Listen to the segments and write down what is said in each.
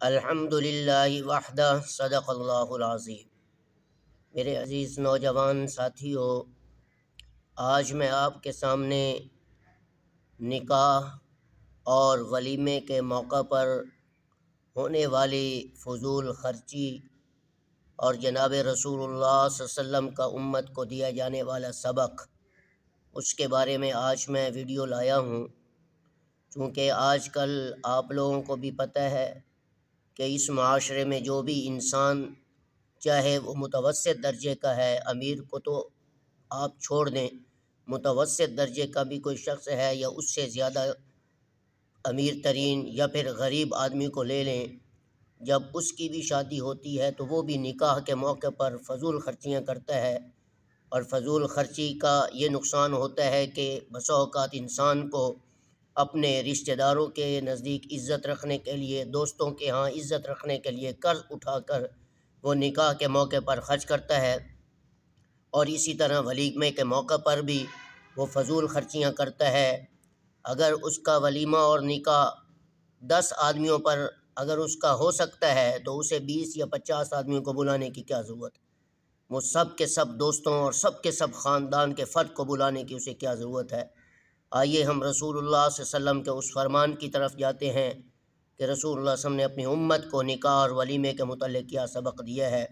الحمد للہ وحدہ صدق اللہ العظیم۔ میرے عزیز نوجوان ساتھیو، آج میں آپ کے سامنے نکاح اور ولیمے کے موقع پر ہونے والی فضول خرچی اور جناب رسول اللہ صلی اللہ علیہ وسلم کا امت کو دیا جانے والا سبق، اس کے بارے میں آج میں ویڈیو لایا ہوں۔ چونکہ آج کل آپ لوگوں کو بھی پتہ ہے کہ اس معاشرے میں جو بھی انسان چاہے وہ متوسط درجے کا ہے، امیر کو تو آپ چھوڑ دیں، متوسط درجے کا بھی کوئی شخص ہے یا اس سے زیادہ امیر ترین یا پھر غریب آدمی کو لے لیں، جب اس کی بھی شادی ہوتی ہے تو وہ بھی نکاح کے موقع پر فضول خرچیاں کرتا ہے۔ اور فضول خرچی کا یہ نقصان ہوتا ہے کہ بسا اوقات انسان کو اپنے رشتہ داروں کے نزدیک عزت رکھنے کے لیے، دوستوں کے ہاں عزت رکھنے کے لیے قرض اٹھا کر وہ نکاح کے موقع پر خرچ کرتا ہے، اور اسی طرح ولیمے کے موقع پر بھی وہ فضول خرچیاں کرتا ہے۔ اگر اس کا ولیمہ اور نکاح 10 آدمیوں پر اگر اس کا ہو سکتا ہے تو اسے 20 یا 50 آدمیوں کو بلانے کی کیا ضرورت؟ وہ سب کے سب دوستوں اور سب کے سب خاندان کے فرد کو بلانے کی اسے کیا ضرورت ہے؟ آئیے ہم رسول اللہ صلی اللہ علیہ وسلم کے اس فرمان کی طرف جاتے ہیں کہ رسول اللہ صلی اللہ علیہ وسلم نے اپنی امت کو نکاح اور ولیمے کے متعلق کیا سبق دیا ہے۔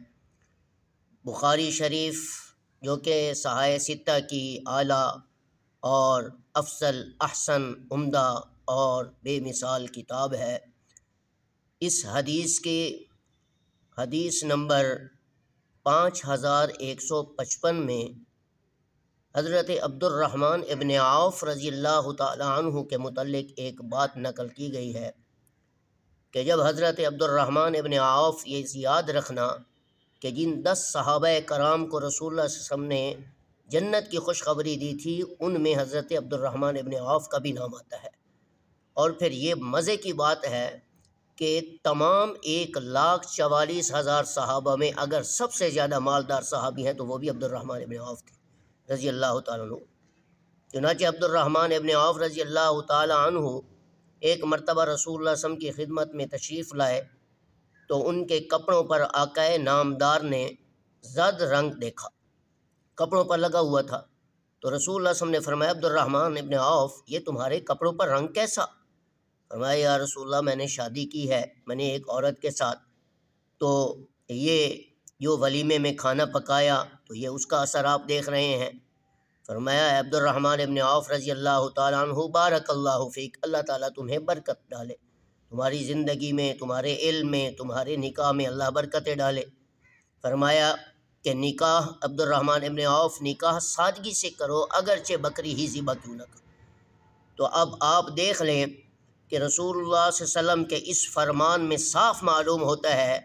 بخاری شریف جو کہ صحائح ستہ کی اعلیٰ اور افضل، احسن، عمدہ اور بے مثال کتاب ہے، اس حدیث کے حدیث نمبر 5155 میں حضرت عبدالرحمن ابن عوف رضی اللہ تعالی عنہ کے متعلق ایک بات نقل کی گئی ہے کہ جب حضرت عبدالرحمن ابن عوف، یہ یاد رکھنا کہ جن 10 صحابہ کرام کو رسول اللہ صلی اللہ علیہ وسلم نے جنت کی خوشخبری دی تھی، ان میں حضرت عبدالرحمن ابن عوف کا بھی نام آتا ہے۔ اور پھر یہ مزے کی بات ہے کہ تمام 1,44,000 صحابہ میں اگر سب سے زیادہ مالدار صحابی ہیں تو وہ بھی عبدالرحمن ابن عوف تھے رضی اللہ تعالیٰ عنہ۔ چنانچہ عبدالرحمن ابن عوف رضی اللہ تعالیٰ عنہ ایک مرتبہ رسول اللہ صلی اللہ علیہ وسلم کی خدمت میں تشریف لائے تو ان کے کپڑوں پر آقا نامدار نے زرد رنگ دیکھا، کپڑوں پر لگا ہوا تھا، تو رسول اللہ صلی اللہ علیہ وسلم نے فرمایا عبدالرحمن ابن عوف، یہ تمہارے کپڑوں پر رنگ کیسا؟ فرمایا یا رسول اللہ، میں نے شادی کی ہے، میں نے ایک عورت کے ساتھ، تو یہ جو ولیمے میں کھانا پکایا تو یہ اس کا اثر آپ دیکھ رہے ہیں۔ فرمایا عبدالرحمن ابن عوف رضی اللہ تعالیٰ عنہ، بارک اللہ فیک، اللہ تعالیٰ تمہیں برکت ڈالے، تمہاری زندگی میں، تمہارے علم میں، تمہارے نکاح میں اللہ برکتیں ڈالے۔ فرمایا کہ نکاح عبدالرحمن ابن عوف، نکاح سادگی سے کرو، اگرچہ بکری ہی ذبح کیوں نہ کرو۔ تو اب آپ دیکھ لیں کہ رسول اللہ صلی اللہ علیہ وسلم کے اس فرمان میں صاف معلوم ہوتا ہے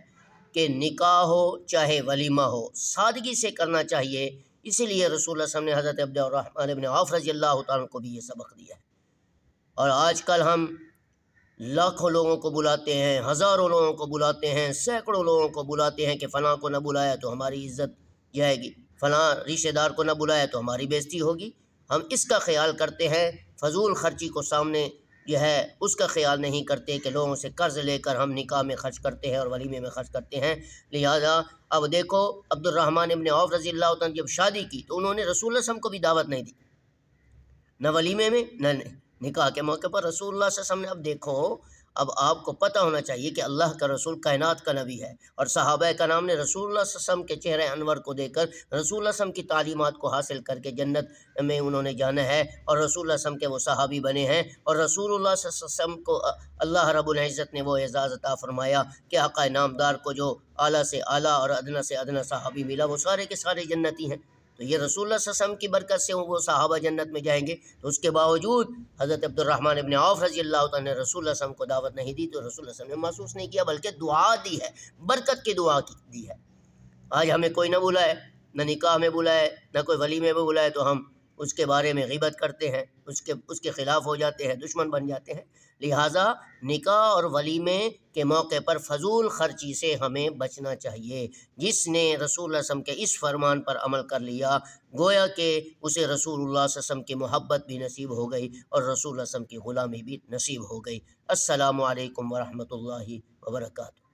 کہ نکاح ہو چاہے ولیمہ ہو، سادگی سے کرنا چاہیے۔ اسی لیے رسول اللہ صلی اللہ علیہ وسلم نے حضرت عبدالرحمن ابن عوف رضی اللہ تعالیٰ کو بھی یہ سبق دیا ہے۔ اور آج کل ہم لاکھوں لوگوں کو بلاتے ہیں، ہزاروں لوگوں کو بلاتے ہیں، سینکڑوں لوگوں کو بلاتے ہیں کہ فلاں کو نہ بلایا تو ہماری عزت جائے گی، فلاں رشتہ دار کو نہ بلایا تو ہماری بےزتی ہوگی۔ ہم اس کا خیال کرتے ہیں، فضول خرچی کو سامنے جو ہے اس کا خیال نہیں کرتے کہ لوگوں سے قرض لے کر ہم نکاح میں خرچ کرتے ہیں اور ولیمے میں خرچ کرتے ہیں۔ لہذا اب دیکھو عبدالرحمن ابن عوف رضی اللہ عنہ جب شادی کی تو انہوں نے رسول اللہ صلی اللہ علیہ وسلم کو بھی دعوت نہیں دی، نہ ولیمے میں نہ نکاح کے موقع پر رسول اللہ صلی اللہ علیہ وسلم نے۔ اب دیکھو، اب آپ کو پتہ ہونا چاہیے کہ اللہ کا رسول کائنات کا نبی ہے، اور صحابہ کرام نے رسول اللہ صلی اللہ علیہ وسلم کے چہرہ انور کو دیکھ کر رسول اللہ صلی اللہ علیہ وسلم کی تعلیمات کو حاصل کر کے جنت میں انہوں نے جانا ہے، اور رسول اللہ صلی اللہ علیہ وسلم کے وہ صحابی بنے ہیں، اور رسول اللہ صلی اللہ علیہ وسلم کو اللہ رب العزت نے وہ اعزاز عطا فرمایا کہ آقا نامدار کو جو اعلیٰ سے اعلیٰ اور ادنیٰ سے ادنیٰ صحابی ملا، وہ سارے کے سارے جنتی ہیں۔ تو یہ رسول اللہ صلی اللہ علیہ وسلم کی برکت سے وہ صحابہ جنت میں جائیں گے، تو اس کے باوجود حضرت عبدالرحمن ابن عوف رضی اللہ تعالیٰ نے رسول اللہ صلی اللہ علیہ وسلم کو دعوت نہیں دی، تو رسول اللہ صلی اللہ علیہ وسلم نے محسوس نہیں کیا، بلکہ دعا دی ہے، برکت کی دعا دی ہے۔ آج ہمیں کوئی نہ بلائے، نہ نکاح میں بلائے، نہ کوئی ولیمے میں بلائے، تو ہم اس کے بارے میں غیبت کرتے ہیں، اس کے خلاف ہو جاتے ہیں، دشمن بن جاتے ہیں۔ لہٰذا نکاح اور ولیمے کے موقع پر فضول خرچی سے ہمیں بچنا چاہیے۔ جس نے رسول اللہ صلی اللہ علیہ وسلم کے اس فرمان پر عمل کر لیا گویا کہ اسے رسول اللہ صلی اللہ علیہ وسلم کی محبت بھی نصیب ہو گئی اور رسول اللہ صلی اللہ علیہ وسلم کی غلامی بھی نصیب ہو گئی۔ السلام علیکم ورحمۃ اللہ وبرکاتہ۔